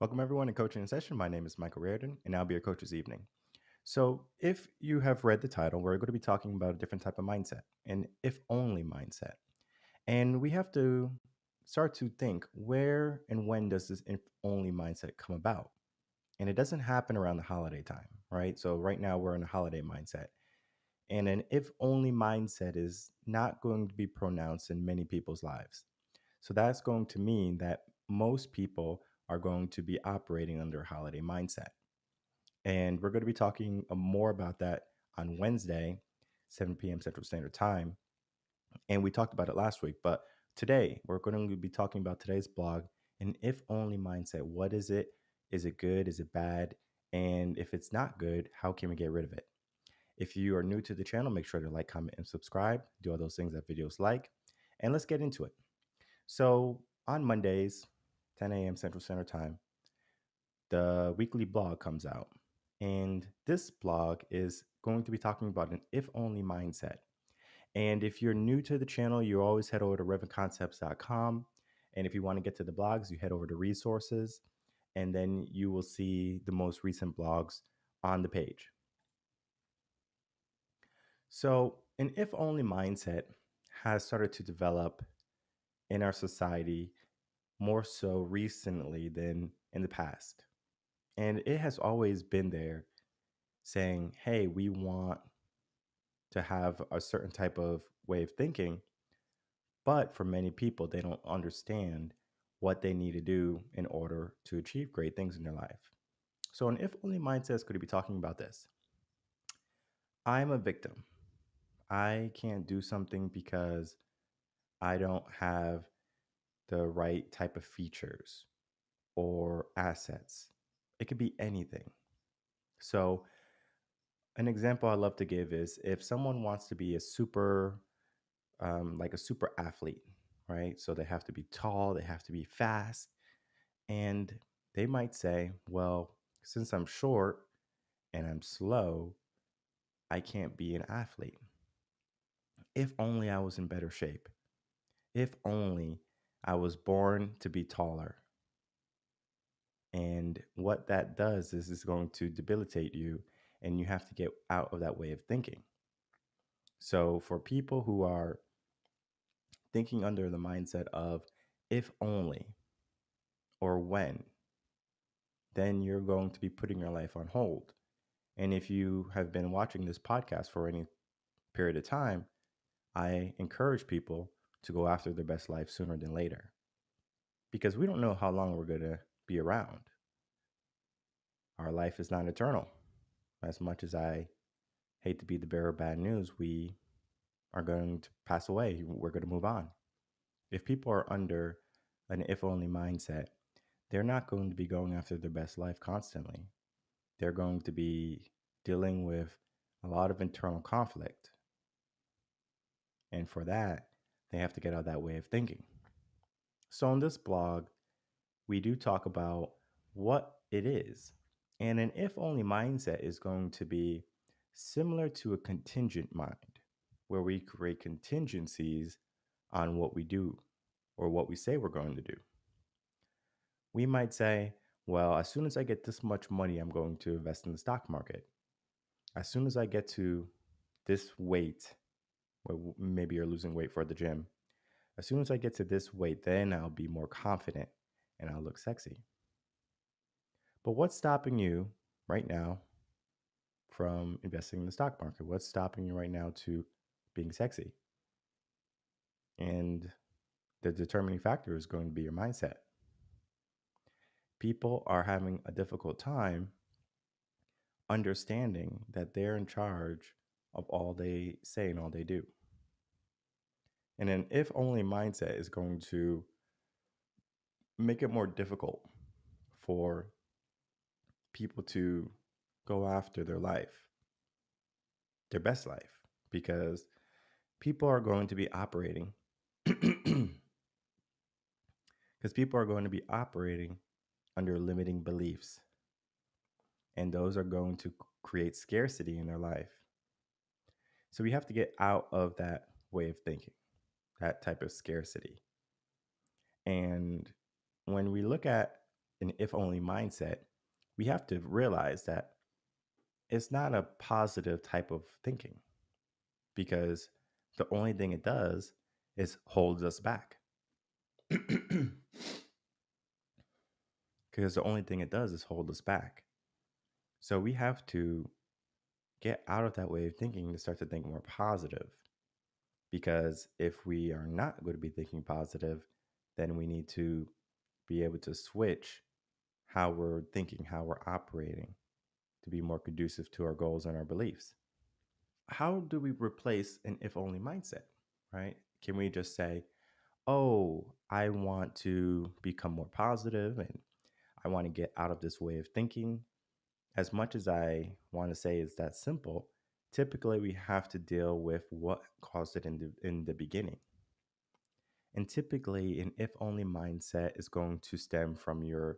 Welcome everyone to Coaching in Session. My name is Michael Reardon, and I'll be your coach this evening. So, if you have read the title, we're going to be talking about a different type of mindset, an if only mindset. And we have to start to think, where and when does this if only mindset come about? And it doesn't happen around the holiday time, right? So, right now we're in a holiday mindset. And an if only mindset is not going to be pronounced in many people's lives. So that's going to mean that most people are going to be operating under a holiday mindset. And we're going to be talking more about that on Wednesday, 7 p.m. Central Standard Time. And we talked about it last week, but today we're going to be talking about today's blog, an if only mindset. What is it? Is it good? Is it bad? And if it's not good, how can we get rid of it? If you are new to the channel, make sure to like, comment, and subscribe. Do all those things that videos like. And let's get into it. So on Mondays, 10 a.m. Central Standard Time, the weekly blog comes out. And this blog is going to be talking about an if only mindset. And if you're new to the channel, you always head over to revenconcepts.com. And if you want to get to the blogs, you head over to resources. And then you will see the most recent blogs on the page. So, an if only mindset has started to develop in our society more so recently than in the past. And it has always been there saying, hey, we want to have a certain type of way of thinking. But for many people, they don't understand what they need to do in order to achieve great things in their life. So, an if only mindset could be talking about this. I'm a victim. I can't do something because I don't have the right type of features or assets. It could be anything. So, an example I love to give is if someone wants to be a like a super athlete, right? So they have to be tall, they have to be fast, and they might say, well, since I'm short and I'm slow, I can't be an athlete. If only I was in better shape. If only I was born to be taller. And what that does is it's going to debilitate you, and you have to get out of that way of thinking. So, for people who are thinking under the mindset of if only or when, then you're going to be putting your life on hold. And if you have been watching this podcast for any period of time, I encourage people to go after their best life sooner than later because we don't know how long we're going to be around. Our life is not eternal. As much as I hate to be the bearer of bad news, we are going to pass away. We're going to move on. If people are under an if only mindset, they're not going to be going after their best life constantly. They're going to be dealing with a lot of internal conflict. And for that, they have to get out of that way of thinking. So, on this blog, we do talk about what it is. And an if only mindset is going to be similar to a contingent mind, where we create contingencies on what we do or what we say we're going to do. We might say, well, as soon as I get this much money, I'm going to invest in the stock market. As soon as I get to this weight, well, maybe you're losing weight for the gym. As soon as I get to this weight, then I'll be more confident and I'll look sexy. But what's stopping you right now from investing in the stock market? What's stopping you right now to being sexy? And the determining factor is going to be your mindset. People are having a difficult time understanding that they're in charge of all they say and all they do. And an if only mindset is going to make it more difficult for people to go after their life, their best life, because people are going to be operating because people are going to be operating under limiting beliefs, and those are going to create scarcity in their life. So we have to get out of that way of thinking, that type of scarcity. And when we look at an if only mindset, we have to realize that it's not a positive type of thinking because the only thing it does is holds us back. Because the only thing it does is hold us back. So we have to get out of that way of thinking to start to think more positive. Because if we are not going to be thinking positive, then we need to be able to switch how we're thinking, how we're operating to be more conducive to our goals and our beliefs. How do we replace an if only mindset, right? Can we just say, oh, I want to become more positive and I want to get out of this way of thinking? As much as I want to say it's that simple, typically we have to deal with what caused it in the beginning. And typically, an if only mindset is going to stem from your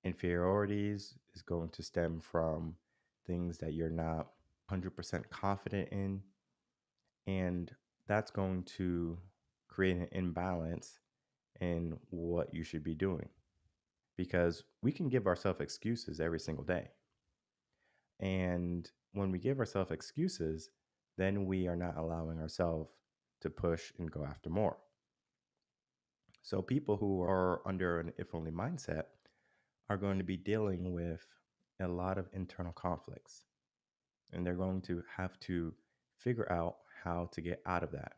inferiorities, is going to stem from things that you're not 100% confident in. And that's going to create an imbalance in what you should be doing because we can give ourselves excuses every single day. And when we give ourselves excuses, then we are not allowing ourselves to push and go after more. So, people who are under an if only mindset are going to be dealing with a lot of internal conflicts, and they're going to have to figure out how to get out of that.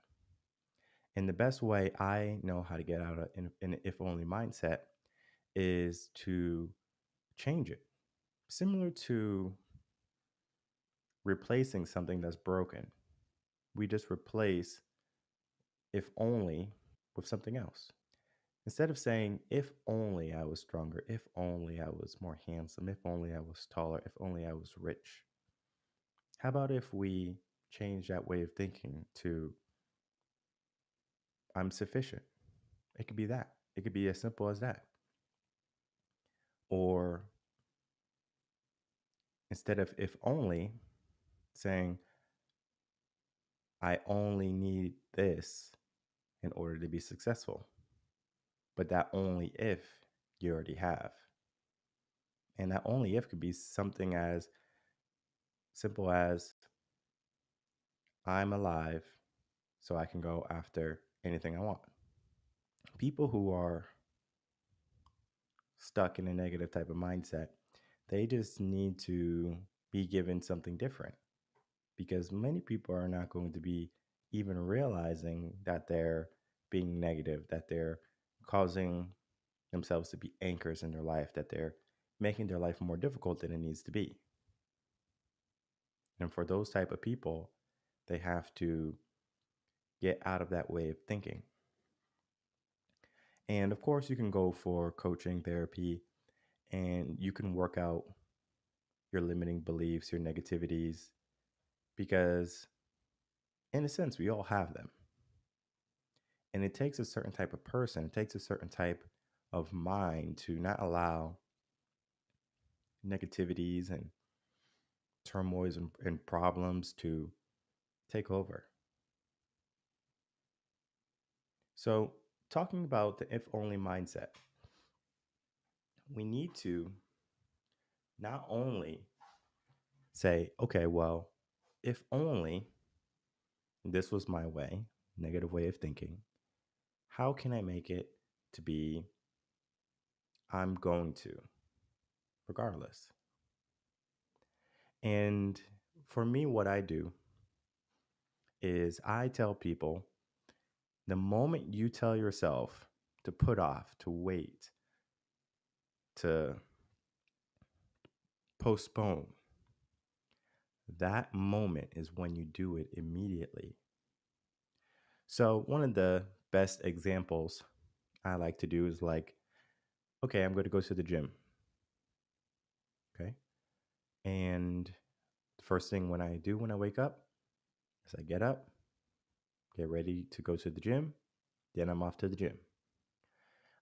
And the best way I know how to get out of an if only mindset is to change it. Similar to replacing something that's broken, we just replace if only with something else. Instead of saying, if only I was stronger, if only I was more handsome, if only I was taller, if only I was rich, how about if we change that way of thinking to, I'm sufficient? It could be that. It could be as simple as that. Or instead of if only, saying, I only need this in order to be successful. But that only if you already have. And that only if could be something as simple as I'm alive so I can go after anything I want. People who are stuck in a negative type of mindset, they just need to be given something different because many people are not going to be even realizing that they're being negative, that they're causing themselves to be anchors in their life, that they're making their life more difficult than it needs to be. And for those type of people, they have to get out of that way of thinking. And of course, you can go for coaching, therapy, and you can work out your limiting beliefs, your negativities, because in a sense, we all have them. And it takes a certain type of person, it takes a certain type of mind to not allow negativities and turmoils and problems to take over. So, talking about the if only mindset, we need to not only say, okay, well, if only this was my way, negative way of thinking, how can I make it to be I'm going to, regardless? And for me, what I do is I tell people the moment you tell yourself to put off, to wait, to postpone, that moment is when you do it immediately. So, one of the best examples I like to do is like, okay, I'm going to go to the gym. Okay. And the first thing when I do when I wake up is I get up, get ready to go to the gym, then I'm off to the gym.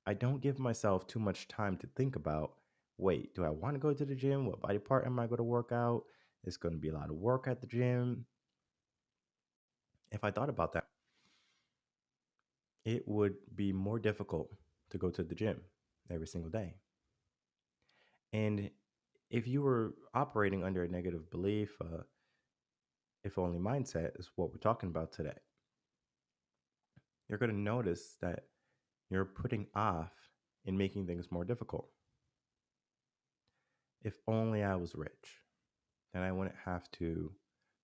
I don't give myself too much time to think about, wait, do I want to go to the gym? What body part am I going to work out? It's going to be a lot of work at the gym. If I thought about that, it would be more difficult to go to the gym every single day. And if you were operating under a negative belief, if only mindset is what we're talking about today, you're going to notice that you're putting off and making things more difficult. If only I was rich, then I wouldn't have to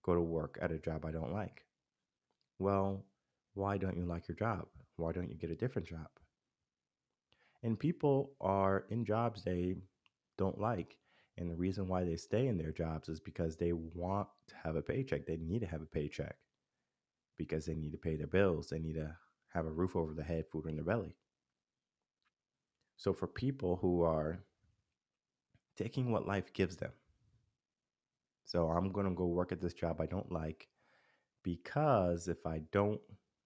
go to work at a job I don't like. Well, why don't you like your job? Why don't you get a different job? And people are in jobs they don't like. And the reason why they stay in their jobs is because they want to have a paycheck. They need to have a paycheck because they need to pay their bills. They need to have a roof over their head, food in their belly. So for people who are taking what life gives them, so I'm going to go work at this job I don't like because if I don't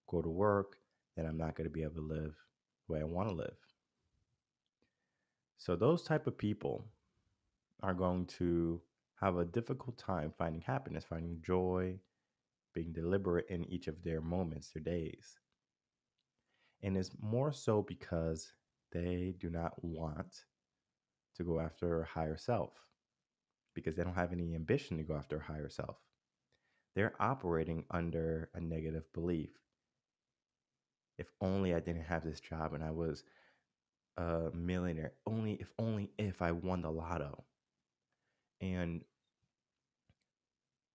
go to work, then I'm not going to be able to live the way I want to live. So those type of people are going to have a difficult time finding happiness, finding joy, being deliberate in each of their moments, their days. And it's more so because they do not want to go after a higher self because they don't have any ambition to go after a higher self. They're operating under a negative belief. If only I didn't have this job and I was a millionaire, only if I won the lotto. And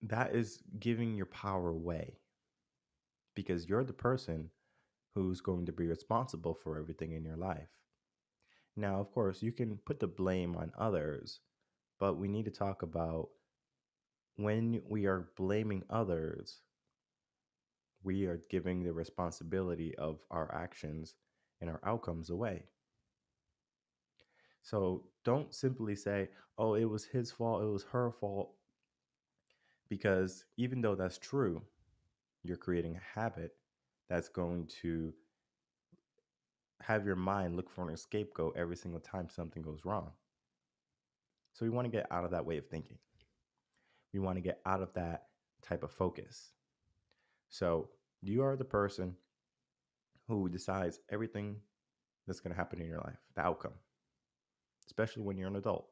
that is giving your power away because you're the person who's going to be responsible for everything in your life. Now, of course, you can put the blame on others, but we need to talk about when we are blaming others, we are giving the responsibility of our actions and our outcomes away. So don't simply say, oh, it was his fault, it was her fault, because even though that's true, you're creating a habit that's going to have your mind look for an scapegoat every single time something goes wrong. So we want to get out of that way of thinking. We want to get out of that type of focus. So you are the person who decides everything that's going to happen in your life, the outcome, especially when you're an adult.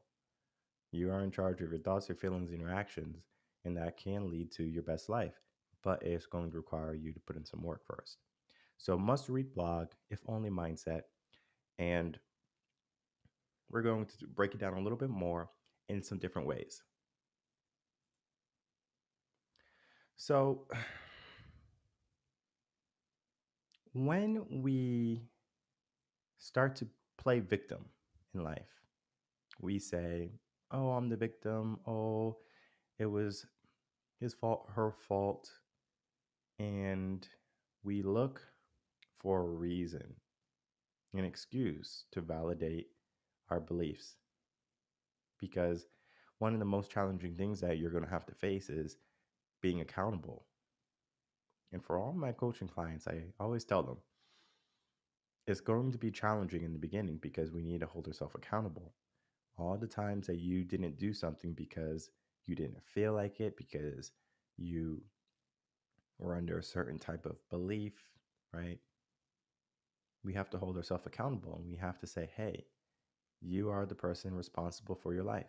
You are in charge of your thoughts, your feelings, and your actions, and that can lead to your best life, but it's going to require you to put in some work first. So, must read blog, if only mindset, and we're going to break it down a little bit more in some different ways. So, when we start to play victim in life, we say, oh, I'm the victim. Oh, it was his fault, her fault. And we look for a reason, an excuse to validate our beliefs. Because one of the most challenging things that you're going to have to face is being accountable. And for all my coaching clients, I always tell them it's going to be challenging in the beginning because we need to hold ourselves accountable. All the times that you didn't do something because you didn't feel like it, because you were under a certain type of belief, right? We have to hold ourselves accountable and we have to say, hey, you are the person responsible for your life.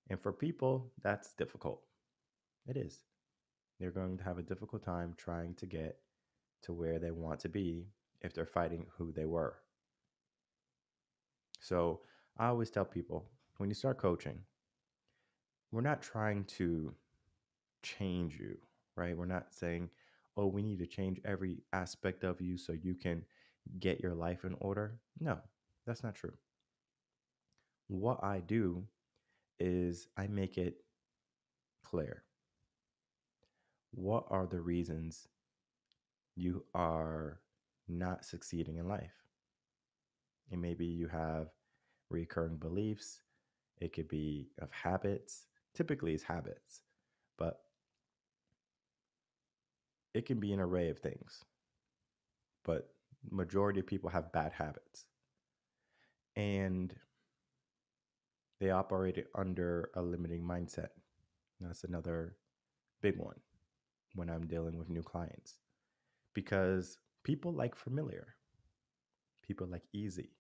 And for people, that's difficult. It is. They're going to have a difficult time trying to get to where they want to be if they're fighting who they were. So I always tell people when you start coaching, we're not trying to change you, right? We're not saying, oh, we need to change every aspect of you so you can get your life in order. No, that's not true. What I do is I make it clear. What are the reasons you are not succeeding in life? And maybe you have recurring beliefs. It could be of habits. Typically, it's habits, but it can be an array of things. But majority of people have bad habits, and they operate under a limiting mindset. That's another big one when I'm dealing with new clients because people like familiar, people like easy.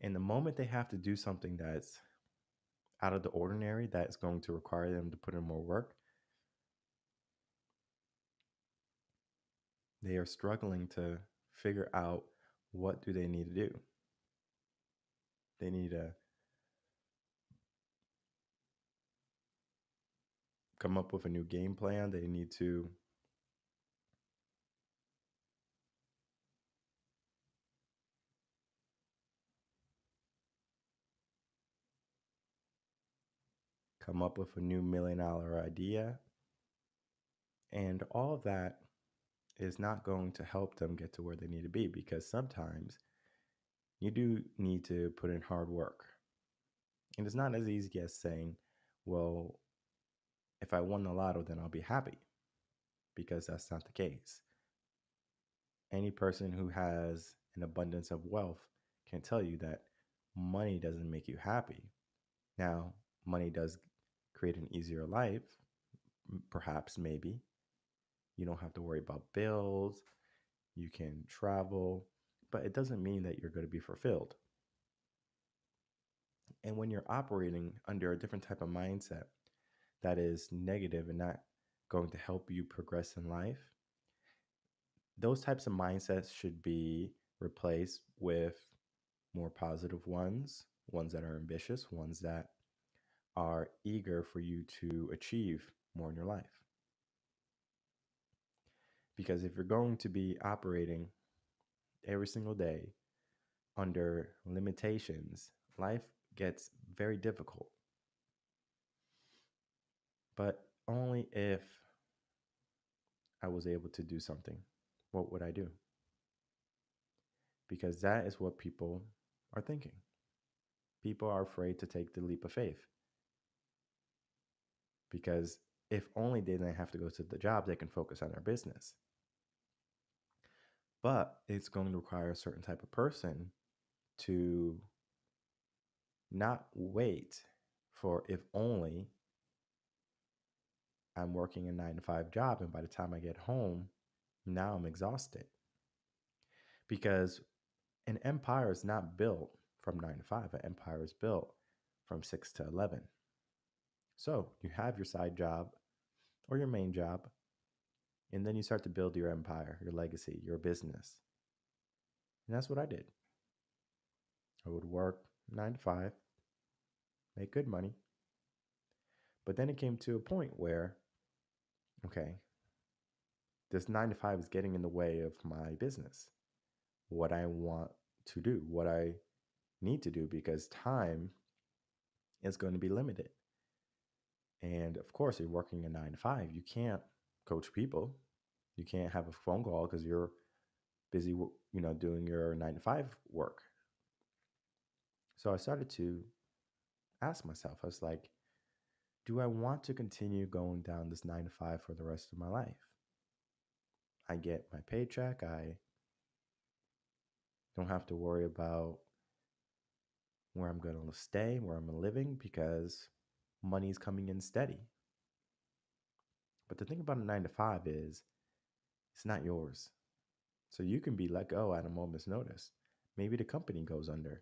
And the moment they have to do something that's out of the ordinary, that's going to require them to put in more work, they are struggling to figure out what do they need to do. They need to come up with a new game plan. They need to come up with a new $1 million idea. And all of that is not going to help them get to where they need to be, because sometimes you do need to put in hard work. And it's not as easy as saying, well, if I won the lotto, then I'll be happy, because that's not the case. Any person who has an abundance of wealth can tell you that money doesn't make you happy. Now, money does create an easier life, perhaps, maybe. You don't have to worry about bills, you can travel, but it doesn't mean that you're going to be fulfilled. And when you're operating under a different type of mindset that is negative and not going to help you progress in life, those types of mindsets should be replaced with more positive ones, ones that are ambitious, ones that are eager for you to achieve more in your life. Because if you're going to be operating every single day under limitations, life gets very difficult. But only if I was able to do something, what would I do? Because that is what people are thinking. People are afraid to take the leap of faith. Because if only they didn't have to go to the job, they can focus on their business. But it's going to require a certain type of person to not wait for if only I'm working a 9 to 5 job and by the time I get home, now I'm exhausted. Because an empire is not built from 9 to 5, an empire is built from 6 to 11. So you have your side job or your main job, and then you start to build your empire, your legacy, your business. And that's what I did. I would work 9 to 5, make good money. But then it came to a point where, okay, this 9 to 5 is getting in the way of my business, what I want to do, what I need to do, because time is going to be limited. And of course, you're working a 9 to 5. You can't coach people. You can't have a phone call because you're busy, doing your 9 to 5 work. So I started to ask myself, I was like, do I want to continue going down this 9 to 5 for the rest of my life? I get my paycheck. I don't have to worry about where I'm going to stay, where I'm living, because money's coming in steady. But the thing about a 9 to 5 is it's not yours. So you can be let go at a moment's notice. Maybe the company goes under.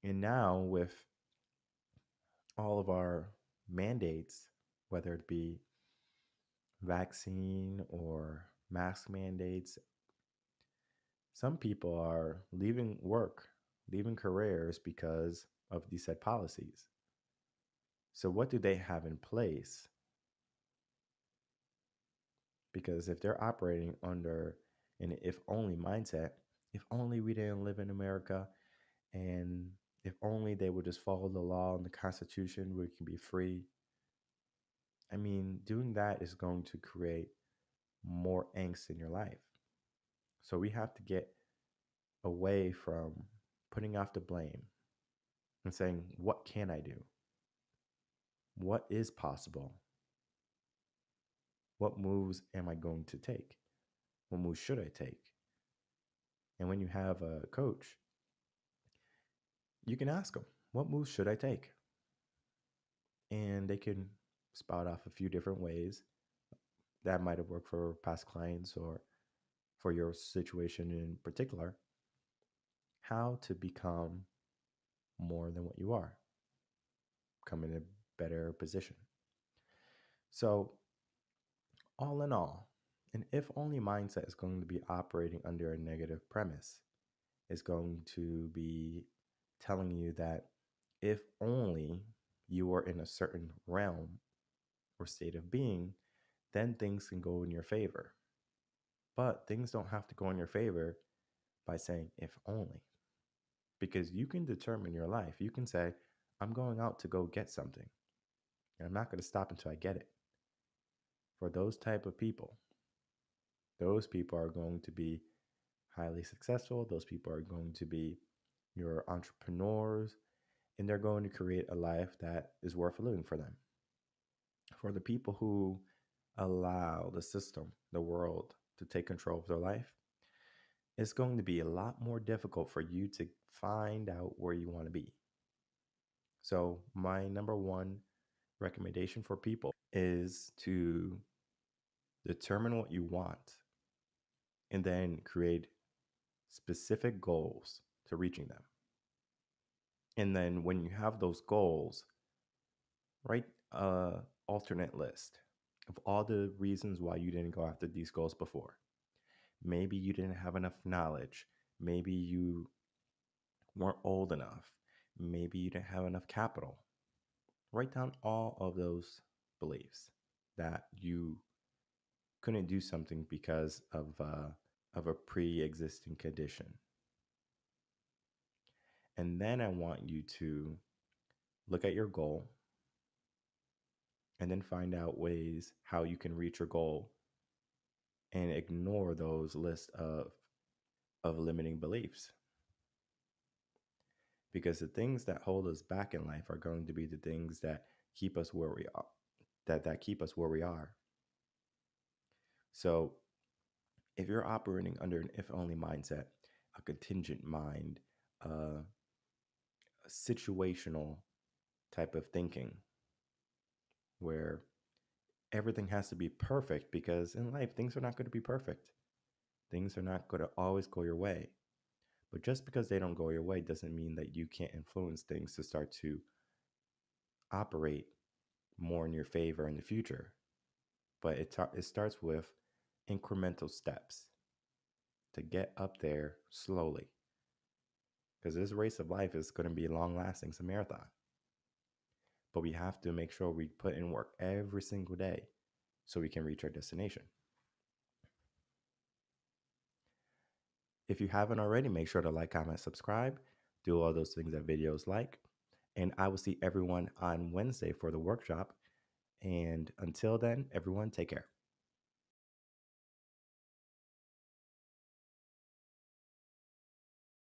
And now with all of our mandates, whether it be vaccine or mask mandates, some people are leaving work, leaving careers because of these said policies. So what do they have in place? Because if they're operating under an if only mindset, if only we didn't live in America, and if only they would just follow the law and the Constitution, we can be free. I mean, doing that is going to create more angst in your life. So we have to get away from putting off the blame and saying, what can I do? What is possible? What moves am I going to take? What moves should I take? And when you have a coach, you can ask them, what moves should I take? And they can spout off a few different ways that might have worked for past clients or for your situation in particular. how to become more than what you are, come in a better position. So, all in all, an if only mindset is going to be operating under a negative premise, is going to be telling you that if only you were in a certain realm or state of being, then things can go in your favor. But things don't have to go in your favor by saying if only, because you can determine your life. You can say, I'm going out to go get something, and I'm not going to stop until I get it. For those type of people, those people are going to be highly successful. Those people are going to be your entrepreneurs, and they're going to create a life that is worth living for them. For the people who allow the system, the world, to take control of their life, it's going to be a lot more difficult for you to find out where you want to be. So, my number one recommendation for people is to determine what you want and then create specific goals to reaching them. And then when you have those goals, write a alternate list of all the reasons why you didn't go after these goals before. Maybe you didn't have enough knowledge. Maybe you weren't old enough. Maybe you didn't have enough capital. Write down all of those beliefs that you couldn't do something because of a pre-existing condition. And then I want you to look at your goal and then find out ways how you can reach your goal and ignore those lists of limiting beliefs. Because the things that hold us back in life are going to be the things that keep us where we are, that keep us where we are. So if you're operating under an if only mindset, a contingent mind, a situational type of thinking where everything has to be perfect, because in life things are not going to be perfect. Things are not going to always go your way. But just because they don't go your way doesn't mean that you can't influence things to start to operate more in your favor in the future. But it starts with incremental steps to get up there slowly. Because this race of life is going to be long lasting. It's a marathon. But we have to make sure we put in work every single day so we can reach our destination. If you haven't already, make sure to like, comment, subscribe, do all those things that videos like. And I will see everyone on Wednesday for the workshop. And until then, everyone, take care.